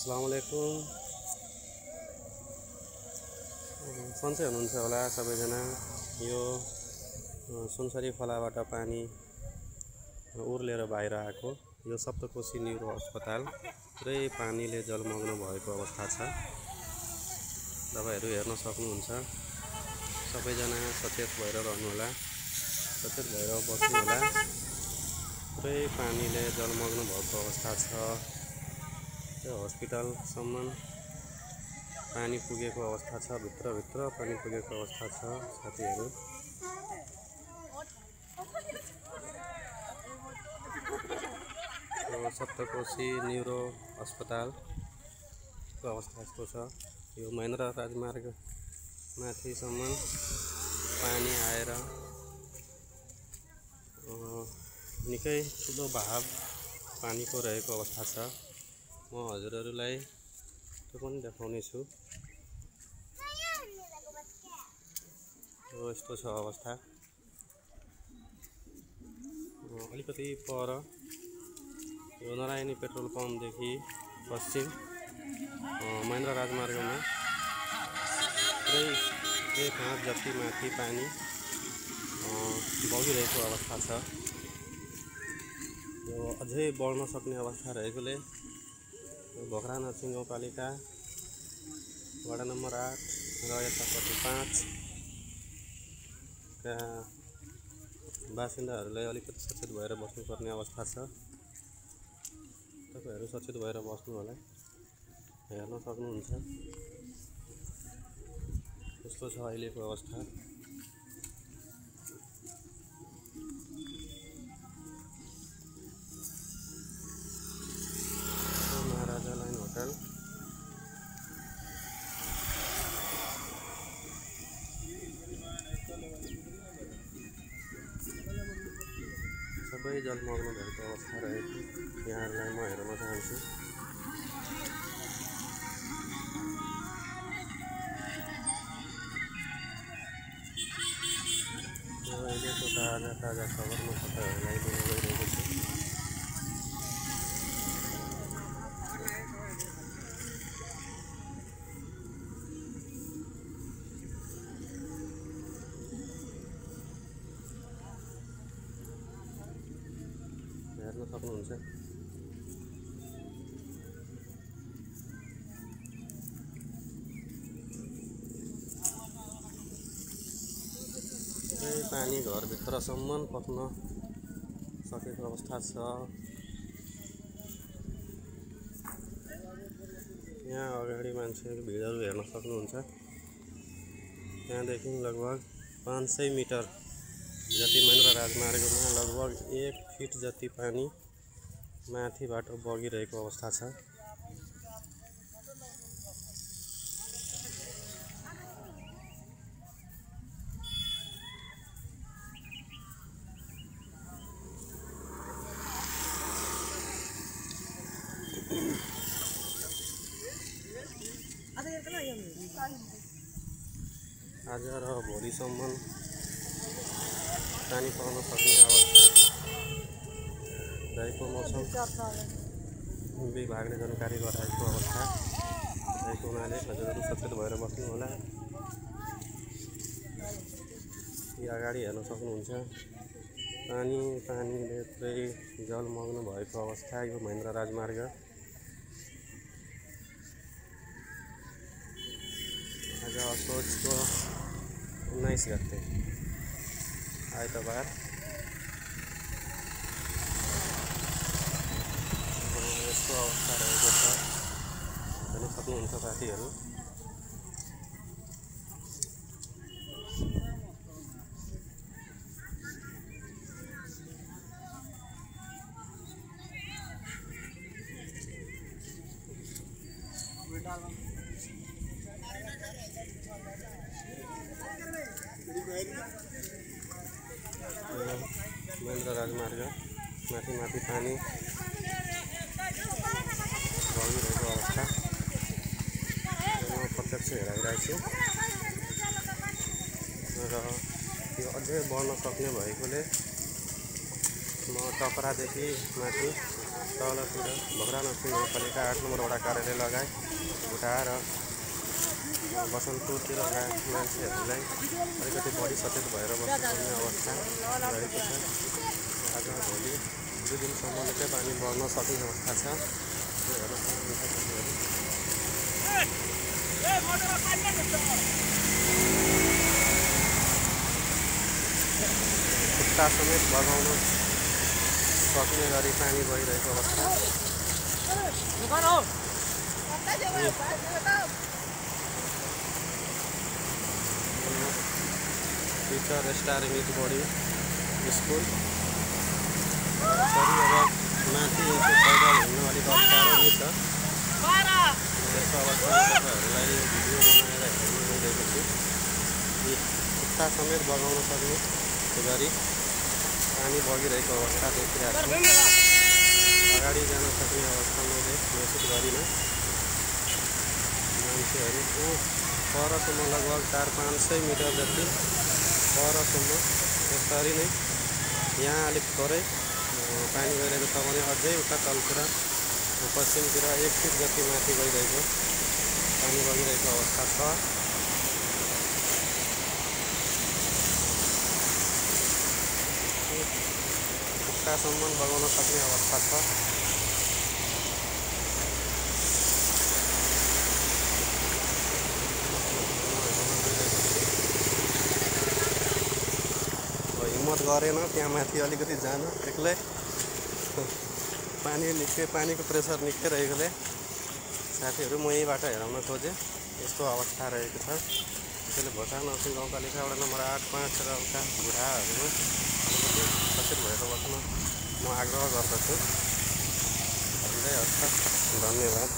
अस्सलामुअलैकुम। सन्चै हुनुहुन्छ होला सबैजना। यो सुनसरी खोलाबाट पानी उर्लेर बाहिर आएको यो सप्तकोशी न्युरो अस्पताल पुरै पानीले जलमग्न भएको अवस्था छ। तपाईहरु हेर्न सक्नुहुन्छ। सबैजना सचेत भएर रहनुहोला, सचेत भएर बस्नुहोला। पुरै पानीले जलमग्न भएको अवस्था छ। यो हस्पिटलसम्म पानी पुगेको अवस्था छ। भित्र पानी पुगेको अवस्था छ साथीहरु। यो सप्तकोशी न्युरो अस्पतालको अवस्था यस्तो छ। यो महेन्द्र राजमार्ग माथिसम्म पानी आएर निकै ठुलो बहाव पानीको रहेको अवस्था छ। म हजुरहरुलाई त्यो पनि देखाउने छु। यस्तो छ अवस्था। अलिकति पर यो नारायणी पेट्रोल पम्पदेखि पश्चिम महेन्द्र राजमार्गमा पुरै 1 हात जति माथि पानी बगिरहेको अवस्था छ। यो अझै बढ्न सक्ने अवस्था रहेकोले भोकरा नरसिंह गाउँपालिका वडा नम्बर 8 र यतापट्टि 5 का बासिन्दाहरूलाई अलिकति सचेत भएर बस्नुपर्ने अवस्था छ। तपाईहरु सचेत भएर बस्नु होला। हेर्न सक्नुहुन्छ यस्तो छ अहिलेको अवस्था। महाराजा लाइन होटल सबै जलमग्न भएको अवस्था रहेको यहाँहरूलाई म हेर्न चाहन्छु। अहिलेको ताजा खबर म तपाईहरुलाई दिन गइरहेको छु। हेर्न सक्नुहुन्छ। पानी घरभित्रसम्म पस्न सकेको अवस्था छ। यहाँ अगाडि मान्छेको भिडहरु हेर्न सक्नुहुन्छ। त्यहाँदेखि लगभग 500 मिटर जति महेन्द्र राजमार्गमा लगभग 1 फिट जति पानी माथिबाट बगिरहेको अवस्था छ। आज र भोलिसम्म पानी पर्न सक्ने अवस्था रहेको मौसम विभागले जानकारी गराएको अवस्था रहेको हुनाले हजुरहरु सचेत भएर बस्नु होला। यी अगाडि हेर्न सक्नुहुन्छ। पानीले पुरै जलमग्न भएको अवस्था यो महेन्द्र राजमार्ग। आज असोजको 19 गते आइतबार यस्तो अवस्था रहेको छ। हेर्न सक्नुहुन्छ साथीहरु। महेन्द्र राजमार्ग माथि पानी बगिरहेको अवस्था म प्रत्यक्ष हेराइरहेको छु। र यो अझै बढ्न सक्ने भएकोले म टकरादेखि माथि तलतिर भोक्रा नरसिंह गाउँपालिका 8 नम्बर वडा कार्यालय लगायत उठाएर बसन्तपुरतिर गएका मान्छेहरूलाई अलिकति बढी सचेत भएर बस्नुपर्ने अवस्था रहेको छ। आज भोलि 2 दिनसम्म निकै पानी बढ्न सक्ने अवस्था छ। खुट्टा समेत बगाउन सक्ने गरी पानी बगिरहेको अवस्था। Future star English boarding school sorry अब माथि यसो पैदल हिँड्न अलिक अप्ठ्यारो नै छ। यस्तो अवस्थामा तपाईँहरूलाई भिडियो बनाएर हेर्न गइरहेको छु। यी खुट्टा समेत बगाउन सक्ने गरी पानी बगिरहेको अवस्था देखिरहेको छु। अगाडि जान सक्ने अवस्था मैले महसुस गरिनँ। मान्छेहरू परसम्म लगभग 400-500 मिटर जति परसम्म यसरी नै यहाँ अलिक थोरै पानी गइरहेको छ भने अझै उता तलतिर पश्चिमतिर 1 फिट जति माथि गइरहेको पानी बगिरहेको अवस्था छ। खुट्टासम्म बगाउन सक्ने अवस्था छ। हिम्मत गरेन त्यहाँ माथि अलिकति जान एक्लै। पानीको प्रेसर निकै रहेकोले साथीहरू म यहीबाट हेराउन खोजेँ। यस्तो अवस्था रहेको छ। त्यसैले भोक्रा नरसिंह गाउँपालिका वडा नम्बर 8, 5 र उता बुढाहरू सचेत भएर बस्न म आग्रह गर्दछु। धन्यवाद।